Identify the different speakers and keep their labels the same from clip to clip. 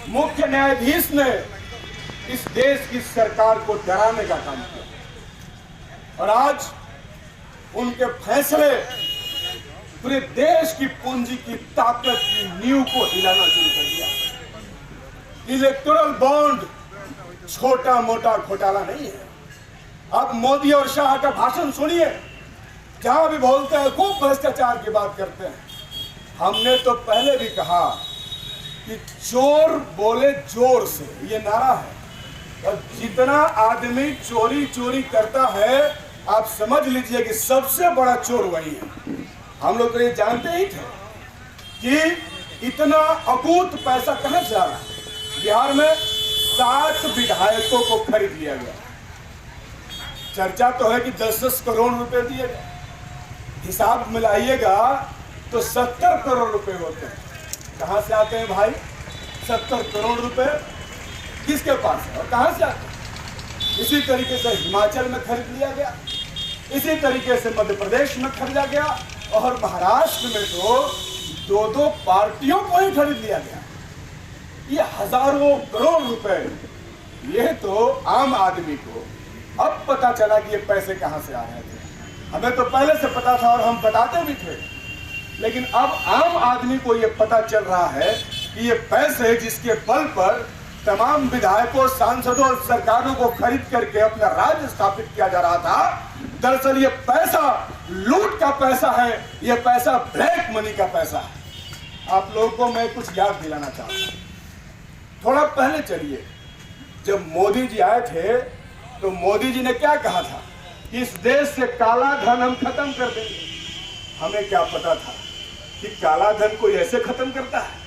Speaker 1: मुख्य न्यायाधीश ने इस देश की सरकार को डराने का काम किया और आज उनके फैसले पूरे देश की पूंजी की ताकत की नींव को हिलाना शुरू कर दिया। इलेक्टोरल बॉन्ड छोटा मोटा घोटाला नहीं है। आप मोदी और शाह का भाषण सुनिए, जहां भी बोलते हैं खूब भ्रष्टाचार की बात करते हैं। हमने तो पहले भी कहा कि चोर बोले जोर से, ये नारा है। और जितना आदमी चोरी चोरी करता है, आप समझ लीजिए कि सबसे बड़ा चोर वही है। हम लोग तो ये जानते ही थे कि इतना अकूत पैसा कहां से आ रहा है। बिहार में 7 विधायकों को खरीद लिया गया। चर्चा तो है कि 10-10 करोड़ रुपए दिए गए। हिसाब मिलाइएगा तो 70 करोड़ रुपए होते हैं। कहां से आते हैं भाई 70 करोड़ रुपए? किसके पास है और कहां से आते हैं? इसी तरीके से हिमाचल में खरीद लिया गया, इसी तरीके से मध्य प्रदेश में खरीदा गया और महाराष्ट्र में तो 2-2 पार्टियों को ही खरीद लिया गया। ये हजारों करोड़ रुपए, ये तो आम आदमी को अब पता चला कि ये पैसे कहां से आ रहे थे। हमें तो पहले से पता था और हम बताते भी थे, लेकिन अब आम आदमी को ये पता चल रहा है कि ये पैसे जिसके बल पर तमाम विधायकों, सांसदों और सरकारों को खरीद करके अपना राज्य स्थापित किया जा रहा था, दरअसल ये पैसा लूट का पैसा है, ये पैसा ब्लैक मनी का पैसा है। आप लोगों को मैं कुछ याद दिलाना चाहता हूं। थोड़ा पहले चलिए, जब मोदी जी आए थे तो मोदी जी ने क्या कहा था? इस देश से काला धन हम खत्म कर देंगे। हमें क्या पता था कि काला धन कोई ऐसे खत्म करता है।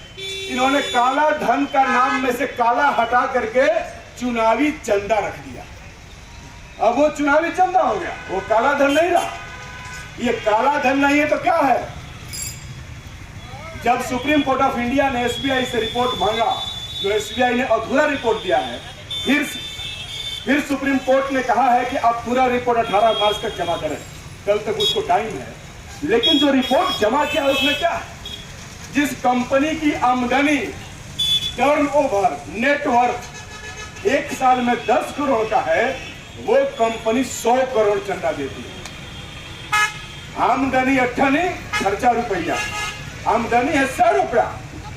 Speaker 1: इन्होंने काला धन का नाम में से काला हटा करके चुनावी चंदा रख दिया। अब वो चुनावी चंदा हो गया, वो काला धन नहीं रहा। ये काला धन नहीं है तो क्या है? जब सुप्रीम कोर्ट ऑफ इंडिया ने एसबीआई से रिपोर्ट मांगा, जो एसबीआई ने अधूरा रिपोर्ट दिया है, फिर सुप्रीम कोर्ट ने कहा है कि आप पूरा रिपोर्ट 18 मार्च तक जमा करें। कल तक उसको टाइम है, लेकिन जो रिपोर्ट जमा किया है उसमें क्या है? जिस कंपनी की आमदनी, टर्नओवर, नेटवर्थ 1 साल में 10 करोड़ का है, वो कंपनी 100 करोड़ चंदा देती है। आमदनी 8 नहीं, खर्चा रुपया। आमदनी है 100 रुपया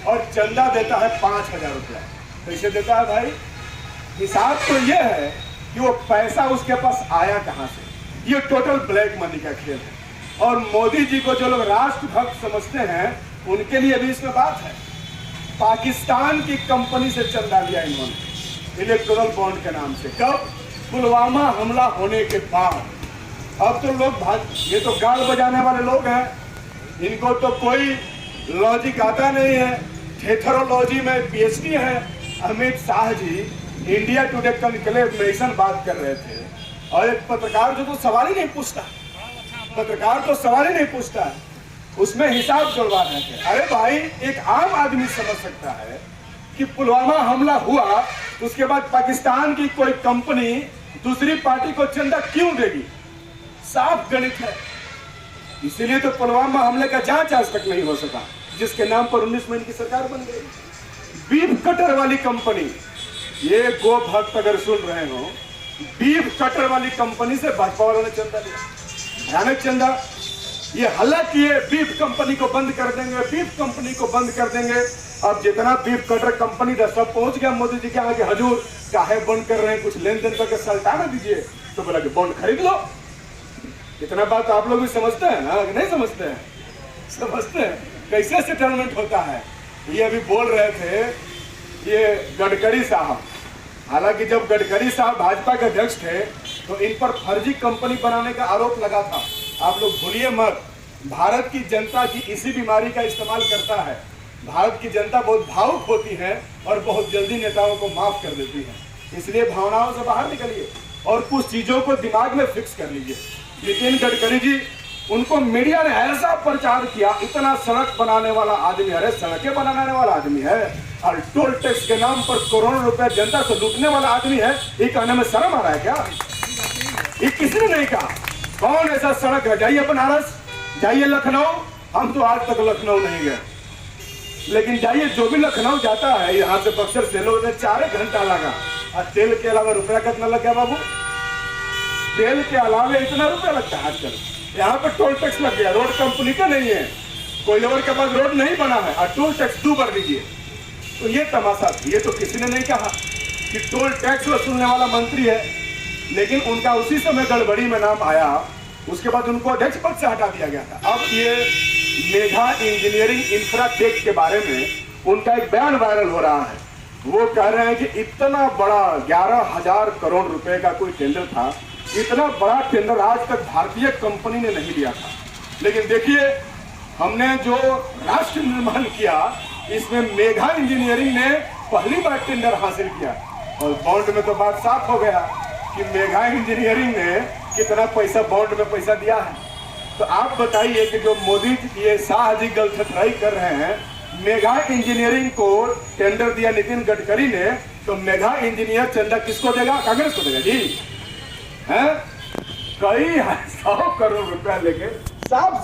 Speaker 1: और चंदा देता है 5000 रुपया। कैसे देता है भाई? हिसाब तो ये है कि वो पैसा उसके पास आया कहां से। ये टोटल ब्लैक मनी का खेल है। और मोदी जी को जो लोग राष्ट्रभक्त समझते हैं, उनके लिए भी इसमें बात है। पाकिस्तान की कंपनी से चंदा लिया इन्होंने इलेक्टोरल बॉन्ड के नाम से। कब? पुलवामा हमला होने के बाद। अब तो लोग ये तो गाल बजाने वाले लोग हैं, इनको तो कोई लॉजिक आता नहीं है। थेथरोलॉजी में पीएचडी है। Amit Shah ji India today conclave में ऐसा बात कर रहे थे और एक पत्रकार जो तो सवाल ही नहीं पूछता, पत्रकार तो सवाल ही नहीं पूछता है, उसमें हिसाब जुड़वा रहे थे। अरे भाई, एक आम आदमी समझ सकता है कि पुलवामा हमला हुआ, उसके बाद पाकिस्तान की कोई कंपनी दूसरी पार्टी को चंदा क्यों देगी? साफ गणित है। इसीलिए तो पुलवामा हमले का जांच आज तक नहीं हो सका, जिसके नाम पर 19 मई की सरकार बन गई। बीफ कटर वाली कंपनी, ये गो भक्त अगर सुन रहे हो, बीफ कटर वाली कंपनी से भाजपा वालों ने चंदा लिया, भयानक चंदा। ये हल्ला किए बीफ कंपनी को बंद कर देंगे, बीफ कंपनी को बंद कर देंगे। अब जितना बीफ कटर कंपनी था सब पहुंच गया मोदी जी के आगे, हजूर काहे बंद कर रहे हैं, कुछ लेन देन करके सल्टाना दीजिए। तो बोला कि बॉन्ड खरीद लो। इतना बात आप लोग भी समझते हैं ना, कि नहीं समझते हैं? समझते हैं कैसे सेटलमेंट होता है। ये अभी बोल रहे थे ये गडकरी साहब, हालांकि जब गडकरी साहब भाजपा के अध्यक्ष थे तो इन पर फर्जी कंपनी बनाने का आरोप लगा था। आप लोग भूलिए मत, भारत की जनता की इसी बीमारी का इस्तेमाल करता है। भारत की जनता बहुत भावुक होती है और बहुत जल्दी नेताओं को माफ कर देती है। इसलिए भावनाओं से बाहर निकलिए और कुछ चीजों को दिमाग में फिक्स कर लीजिए। नितिन गडकरी जी, उनको मीडिया ने ऐसा प्रचार किया, इतना सड़क बनाने वाला आदमी, अरे सड़कें बनाने वाला आदमी है और टोल टैक्स के नाम पर करोड़ों रुपए जनता से लूटने वाला आदमी है। ये कहने में शर्म आ रहा है क्या? ये किसी ने नहीं कहा। कौन ऐसा सड़क है? जाइए बनारस, जाइए लखनऊ। हम तो आज तक लखनऊ नहीं गए। लेकिन जाइए, जो भी लखनऊ जाता है यहाँ से बक्सर से, लोग 4 घंटा लगा। और तेल के अलावा रुपया कितना लग गया बाबू? तेल के अलावा इतना रुपया लगता है आजकल। यहाँ पे टोल टैक्स लग गया, रोड कंपनी का नहीं है, कोई और के पास रोड नहीं बना है, और टोल टैक्स 2 भर दीजिए। तो ये तमाशा, ये तो किसी ने नहीं कहा कि टोल टैक्स वसूलने वाला मंत्री है, लेकिन उनका उसी समय गड़बड़ी में नाम आया, उसके बाद उनको अध्यक्ष पद से हटा दिया गया था। अब ये मेघा इंजीनियरिंग इंफ्राटेक के बारे में उनका एक बयान वायरल हो रहा है। वो कह रहे हैं कि इतना बड़ा 11,000 करोड़ रुपए का कोई टेंडर था, इतना बड़ा टेंडर आज तक भारतीय कंपनी ने नहीं लिया था। लेकिन देखिए, हमने जो राष्ट्र निर्माण किया, इसमें मेघा इंजीनियरिंग ने पहली बार टेंडर हासिल किया। और बॉन्ड में तो बात साफ हो गया कि मेघा इंजीनियरिंग ने कितना पैसा बॉन्ड में पैसा दिया है। तो आप बताइए कि जो मोदी ये शाह जी गलतफहमी कर रहे हैं, मेघा इंजीनियरिंग को टेंडर दिया नितिन गडकरी ने, तो मेघा इंजीनियर चंदा किसको देगा? कांग्रेस को देगा जी। हैं? कई 100 करोड़ रुपया लेके साफ